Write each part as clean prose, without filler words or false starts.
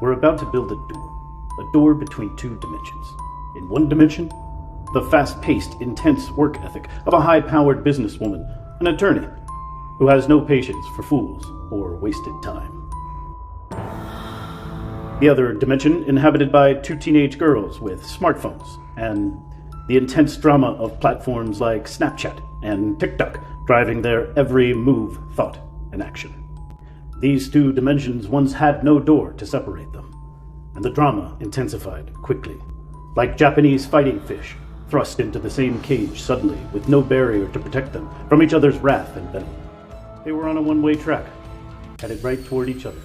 We're about to build a door between two dimensions. In one dimension, the fast-paced, intense work ethic of a high-powered businesswoman, an attorney, who has no patience for fools or wasted time. The other dimension inhabited by two teenage girls with smartphones and the intense drama of platforms like Snapchat and TikTok driving their every move, thought, and action. These two dimensions once had no door to separate them, and the drama intensified quickly, like Japanese fighting fish thrust into the same cage suddenly with no barrier to protect them from each other's wrath and venom. They were on a one-way track, headed right toward each other,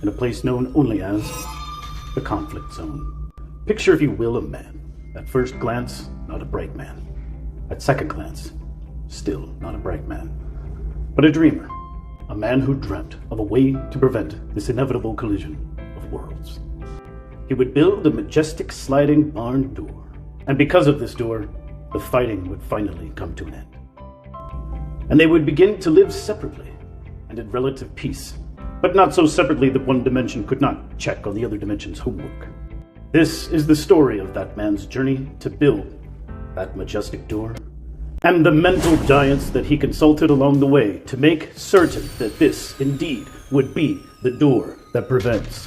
in a place known only as the conflict zone. Picture, if you will, a man. At first glance, not a bright man. At second glance, still not a bright man. But a dreamer. A man who dreamt of a way to prevent this inevitable collision of worlds. He would build a majestic sliding barn door. And because of this door, the fighting would finally come to an end. And they would begin to live separately and in relative peace, but not so separately that one dimension could not check on the other dimension's homework. This is the story of that man's journey to build that majestic door, and the mental giants that he consulted along the way to make certain that this, indeed, would be the door that prevents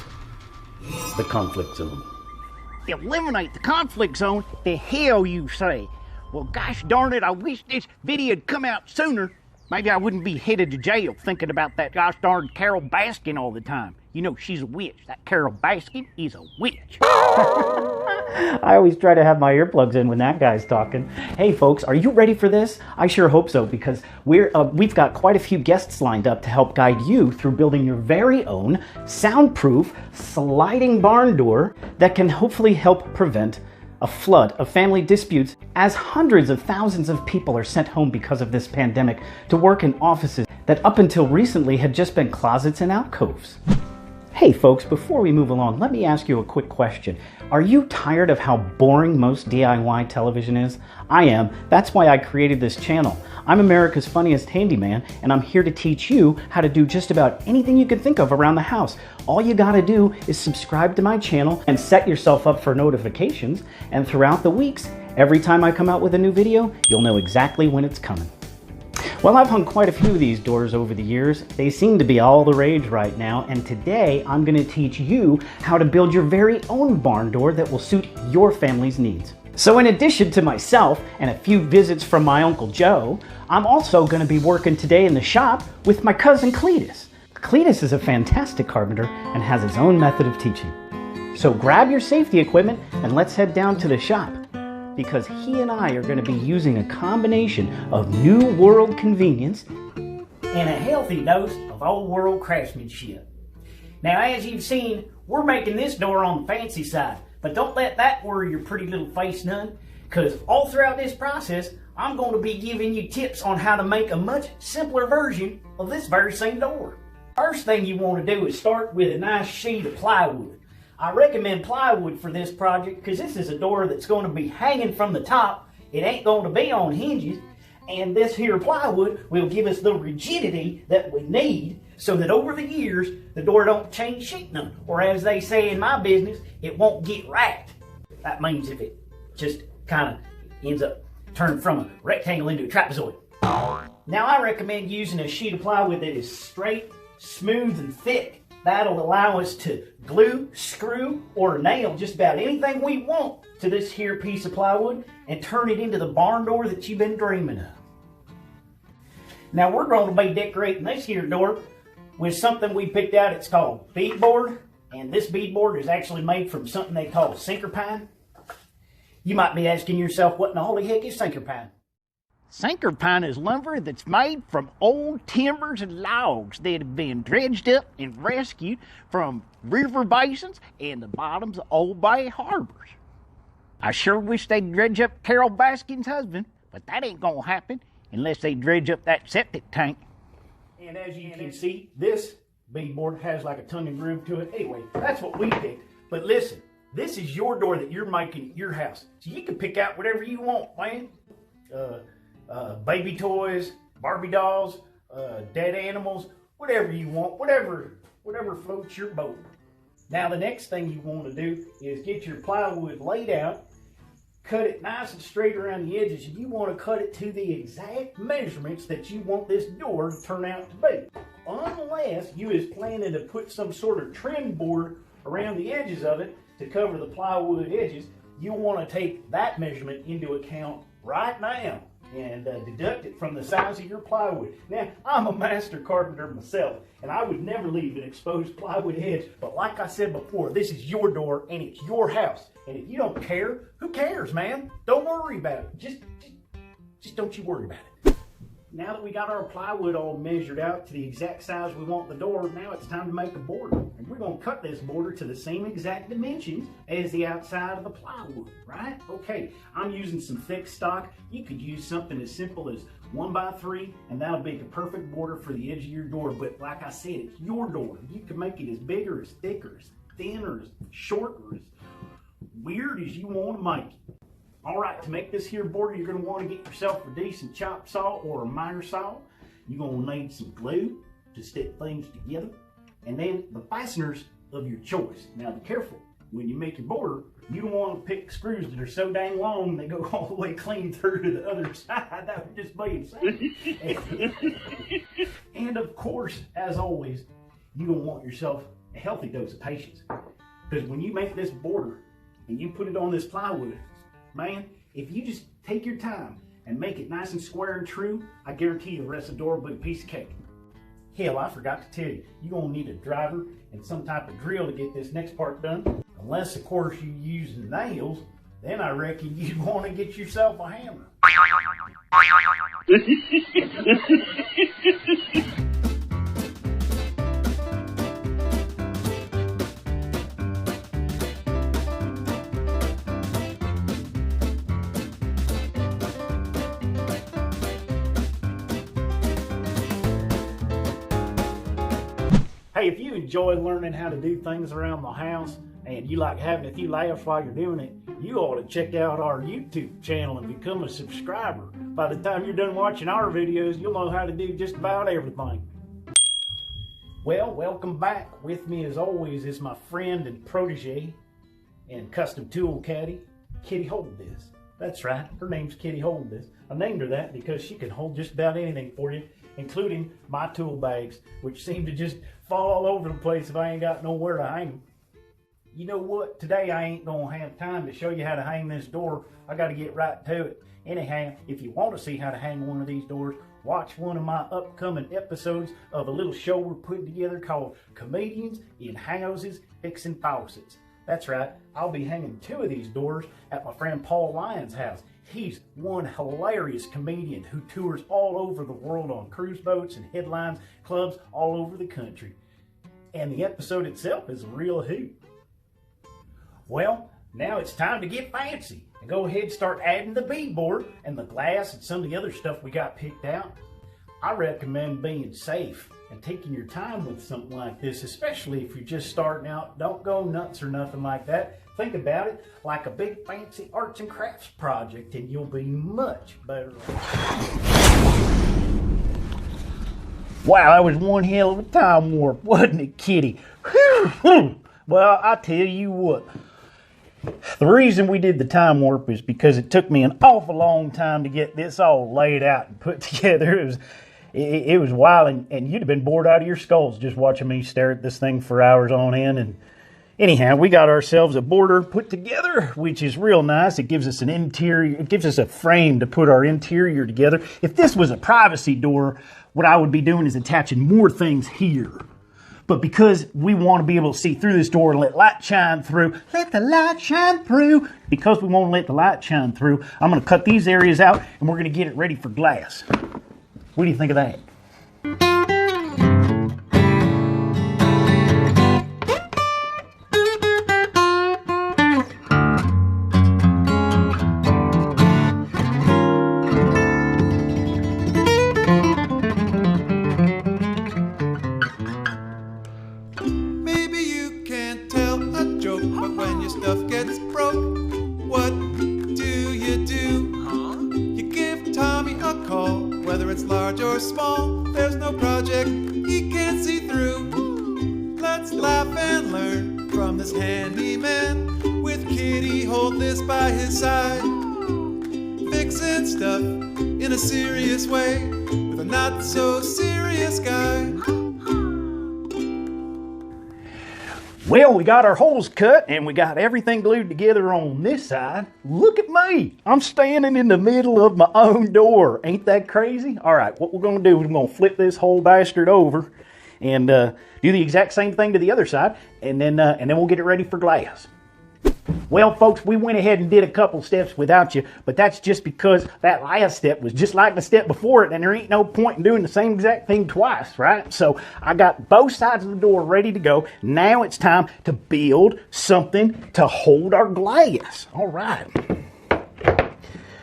the conflict zone. Eliminate the conflict zone? The hell you say? Well, gosh darn it, I wish this video had come out sooner. Maybe I wouldn't be headed to jail thinking about that gosh darn Carole Baskin all the time. You know, she's a witch. That Carole Baskin is a witch. I always try to have my earplugs in when that guy's talking. Hey folks, are you ready for this? I sure hope so, because we've got quite a few guests lined up to help guide you through building your very own soundproof sliding barn door that can hopefully help prevent a flood of family disputes, as hundreds of thousands of people are sent home because of this pandemic to work in offices that up until recently had just been closets and alcoves. Hey folks, before we move along, let me ask you a quick question. Are you tired of how boring most DIY television is? I am. That's why I created this channel. I'm America's Funniest Handyman, and I'm here to teach you how to do just about anything you can think of around the house. All you gotta do is subscribe to my channel and set yourself up for notifications, and throughout the weeks, every time I come out with a new video, you'll know exactly when it's coming. Well, I've hung quite a few of these doors over the years. They seem to be all the rage right now, and today I'm going to teach you how to build your very own barn door that will suit your family's needs. So in addition to myself and a few visits from my Uncle Joe, I'm also going to be working today in the shop with my cousin Cletus. Cletus is a fantastic carpenter and has his own method of teaching. So grab your safety equipment and let's head down to the shop, because he and I are going to be using a combination of new world convenience and a healthy dose of old world craftsmanship. Now, as you've seen, we're making this door on the fancy side, but don't let that worry your pretty little face none, because all throughout this process, I'm going to be giving you tips on how to make a much simpler version of this very same door. First thing you want to do is start with a nice sheet of plywood. I recommend plywood for this project because this is a door that's going to be hanging from the top. It ain't going to be on hinges, and this here plywood will give us the rigidity that we need so that over the years the door don't change shape none, or as they say in my business, it won't get racked. That means if it just kind of ends up turning from a rectangle into a trapezoid. Now I recommend using a sheet of plywood that is straight, smooth, and thick. That'll allow us to glue, screw, or nail just about anything we want to this here piece of plywood and turn it into the barn door that you've been dreaming of. Now we're going to be decorating this here door with something we picked out. It's called beadboard, and this beadboard is actually made from something they call sinker pine. You might be asking yourself, what in the holy heck is sinker pine? Sinker pine is lumber that's made from old timbers and logs that have been dredged up and rescued from river basins and the bottoms of old bay harbors. I sure wish they'd dredge up Carole Baskin's husband, but that ain't gonna happen unless they dredge up that septic tank. And as you can see, this beadboard has like a tongue and groove to it. Anyway, that's what we picked. But listen, this is your door that you're making at your house. So you can pick out whatever you want, man. Baby toys, Barbie dolls, dead animals, whatever you want, whatever floats your boat. Now the next thing you want to do is get your plywood laid out, cut it nice and straight around the edges, and you want to cut it to the exact measurements that you want this door to turn out to be. Unless you is planning to put some sort of trim board around the edges of it to cover the plywood edges, you'll want to take that measurement into account right now and deduct it from the size of your plywood. Now, I'm a master carpenter myself, and I would never leave an exposed plywood edge, but like I said before, this is your door and it's your house. And if you don't care, who cares, man? Don't worry about it. Just don't you worry about it. Now that we got our plywood all measured out to the exact size we want the door, now it's time to make a border. And we're going to cut this border to the same exact dimensions as the outside of the plywood, right? Okay, I'm using some thick stock. You could use something as simple as 1x3, and that'll make a perfect border for the edge of your door. But like I said, it's your door. You can make it as big or as thick or as thin or as short or as weird as you want to make it. All right, to make this here border, you're going to want to get yourself a decent chop saw or a miter saw. You're going to need some glue to stick things together, and then the fasteners of your choice. Now be careful, when you make your border, you don't want to pick screws that are so dang long they go all the way clean through to the other side. That would just be insane. And of course, as always, you're going to want yourself a healthy dose of patience. Because when you make this border and you put it on this plywood, man, if you just take your time and make it nice and square and true, I guarantee you the rest of the door will be a piece of cake. Hell, I forgot to tell you, you're going to need a driver and some type of drill to get this next part done. Unless, of course, you use nails, then I reckon you want to get yourself a hammer. Hey, if you enjoy learning how to do things around the house and you like having a few laughs while you're doing it, you ought to check out our YouTube channel and become a subscriber. By the time you're done watching our videos, you'll know how to do just about everything. Well, welcome back. With me as always is my friend and protege and custom tool caddy, Kitty Hold This. That's right, her name's Kitty Hold This. I named her that because she can hold just about anything for you, including my tool bags, which seem to just fall all over the place if I ain't got nowhere to hang them. You know what? Today I ain't gonna have time to show you how to hang this door. I gotta get right to it. Anyhow, if you want to see how to hang one of these doors, watch one of my upcoming episodes of a little show we're putting together called Comedians in Houses Fixin Faucets. That's right, I'll be hanging 2 of these doors at my friend Paul Lyons' house. He's one hilarious comedian who tours all over the world on cruise boats and headlines clubs all over the country. And the episode itself is a real hoot. Well, now it's time to get fancy and go ahead and start adding the beadboard and the glass and some of the other stuff we got picked out. I recommend being safe and taking your time with something like this, especially if you're just starting out. Don't go nuts or nothing like that. Think about it like a big fancy arts and crafts project and you'll be much better off. Wow, that was one hell of a time warp, wasn't it, Kitty? Whew. Well, I tell you what, the reason we did the time warp is because it took me an awful long time to get this all laid out and put together. It was wild, and you'd have been bored out of your skulls just watching me stare at this thing for hours on end. And anyhow, we got ourselves a border put together, which is real nice. It gives us an interior, it gives us a frame to put our interior together. If this was a privacy door, what I would be doing is attaching more things here. But because we want to be able to see through this door and let light shine through, let the light shine through, because we want to let the light shine through, I'm going to cut these areas out and we're going to get it ready for glass. What do you think of that? Maybe you can't tell a joke, but when your stuff gets broke, what do? You give Tommy a call, whether it's large or small. There's no project he can't see through. Let's laugh and learn from hold this by his side. Fixin' stuff in a serious way with a not so serious guy. Well, we got our holes cut and we got everything glued together on this side. Look at me. I'm standing in the middle of my own door. Ain't that crazy? All right, what we're going to do is we're going to flip this whole bastard over and do the exact same thing to the other side, and then we'll get it ready for glass. Well, folks, we went ahead and did a couple steps without you, but that's just because that last step was just like the step before it, and there ain't no point in doing the same exact thing twice, right? So I got both sides of the door ready to go. Now it's time to build something to hold our glass. All right.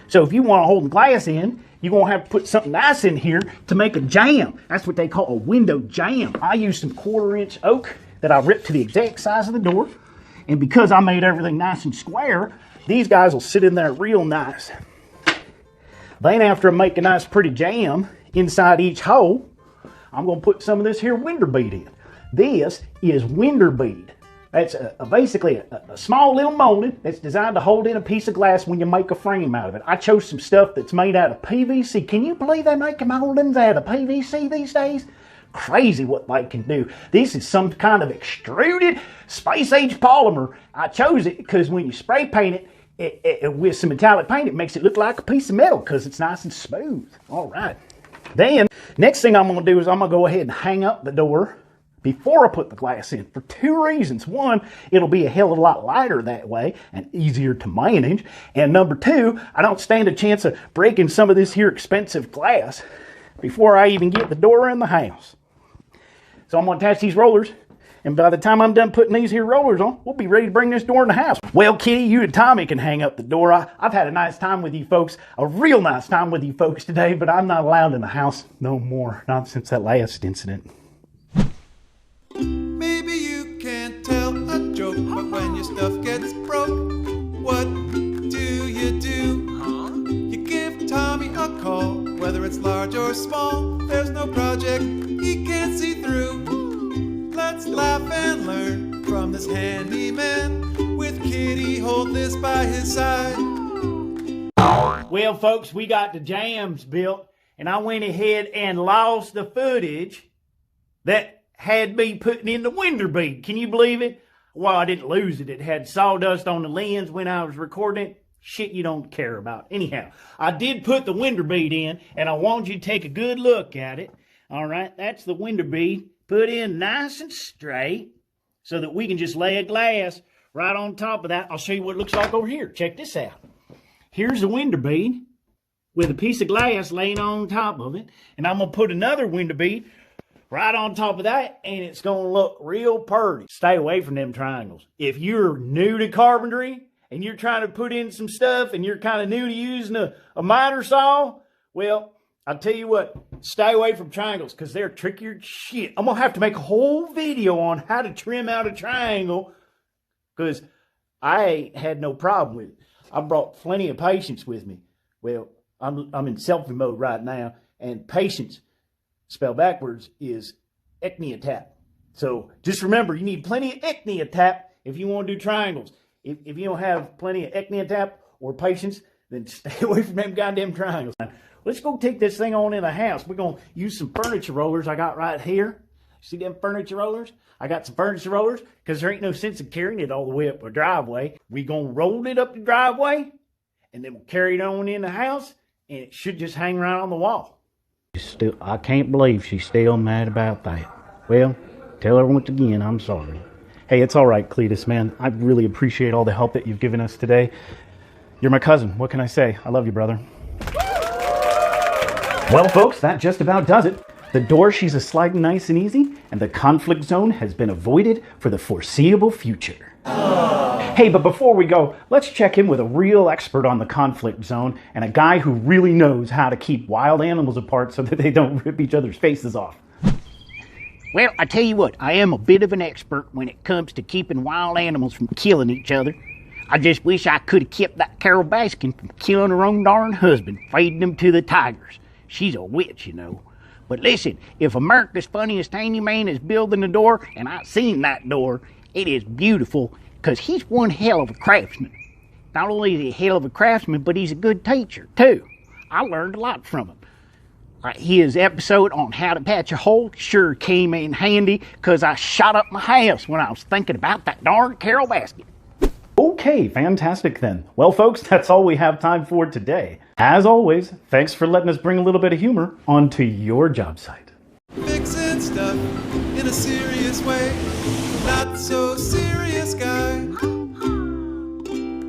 So if you want to hold the glass in, you're going to have to put something nice in here to make a jamb. That's what they call a window jamb. I used some 1/4-inch oak that I ripped to the exact size of the door. And because I made everything nice and square, these guys will sit in there real nice. Then after I make a nice pretty jamb inside each hole, I'm going to put some of this here window bead in. This is window bead. That's basically a small little molding that's designed to hold in a piece of glass when you make a frame out of it. I chose some stuff that's made out of PVC. Can you believe they make moldings out of PVC these days? Crazy what they can do. This is some kind of extruded space-age polymer. I chose it because when you spray paint it with some metallic paint, it makes it look like a piece of metal because it's nice and smooth. All right. Then, next thing I'm going to do is I'm going to go ahead and hang up the door before I put the glass in for 2 reasons. One, it'll be a hell of a lot lighter that way and easier to manage. And number 2, I don't stand a chance of breaking some of this here expensive glass before I even get the door in the house. So I'm going to attach these rollers, and by the time I'm done putting these here rollers on, we'll be ready to bring this door in the house. Well, Kitty, you and Tommy can hang up the door. I've had a nice time with you folks, a real nice time with you folks today, but I'm not allowed in the house no more, not since that last incident. Maybe you can't tell a joke, but when your stuff gets broke, what do? You give Tommy a call, whether it's large or small. There's no project he can't see through. Let's laugh and learn from this handyman, with Kitty hold this by his side. Well, folks, we got the jambs built, and I went ahead and lost the footage that had me putting in the window bead. Can you believe it? Well, I didn't lose it. It had sawdust on the lens when I was recording it. Shit you don't care about. Anyhow, I did put the window bead in, and I want you to take a good look at it. All right, that's the window bead put in nice and straight so that we can just lay a glass right on top of that. I'll show you what it looks like over here. Check this out. Here's the window bead with a piece of glass laying on top of it, and I'm going to put another window bead right on top of that, and it's going to look real pretty. Stay away from them triangles. If you're new to carpentry and you're trying to put in some stuff and you're kind of new to using a miter saw, well, I'll tell you what, stay away from triangles because they're trickier than shit. I'm going to have to make a whole video on how to trim out a triangle because I had no problem with it. I brought plenty of patience with me. Well, I'm in selfie mode right now, and patience, spelled backwards, is ecneatap. So just remember, you need plenty of ecneatap if you want to do triangles. If you don't have plenty of ecneatap or patience, then stay away from them goddamn triangles. Let's go take this thing on in the house. We're going to use some furniture rollers I got right here. See them furniture rollers? I got some furniture rollers because there ain't no sense of carrying it all the way up a driveway. We're going to roll it up the driveway, and then we'll carry it on in the house, and it should just hang right on the wall. I can't believe she's still mad about that. Well, tell her once again I'm sorry. Hey, it's all right, Cletus, man. I really appreciate all the help that you've given us today. You're my cousin. What can I say? I love you, brother. Well, folks, that just about does it. The door she's a sliding nice and easy, and the conflict zone has been avoided for the foreseeable future. Hey, but before we go, let's check in with a real expert on the conflict zone and a guy who really knows how to keep wild animals apart so that they don't rip each other's faces off. Well, I tell you what, I am a bit of an expert when it comes to keeping wild animals from killing each other. I just wish I could have kept that Carole Baskin from killing her own darn husband, feeding him to the tigers. She's a witch, you know. But listen, if America's Funniest Handyman is building a door, and I've seen that door, it is beautiful, because he's one hell of a craftsman. Not only is he a hell of a craftsman, but he's a good teacher, too. I learned a lot from him. His episode on how to patch a hole sure came in handy, because I shot up my house when I was thinking about that darn Carole Baskin. Okay, fantastic then. Well, folks, that's all we have time for today. As always, thanks for letting us bring a little bit of humor onto your job site. Fixin' stuff in a serious way. Not so serious guy.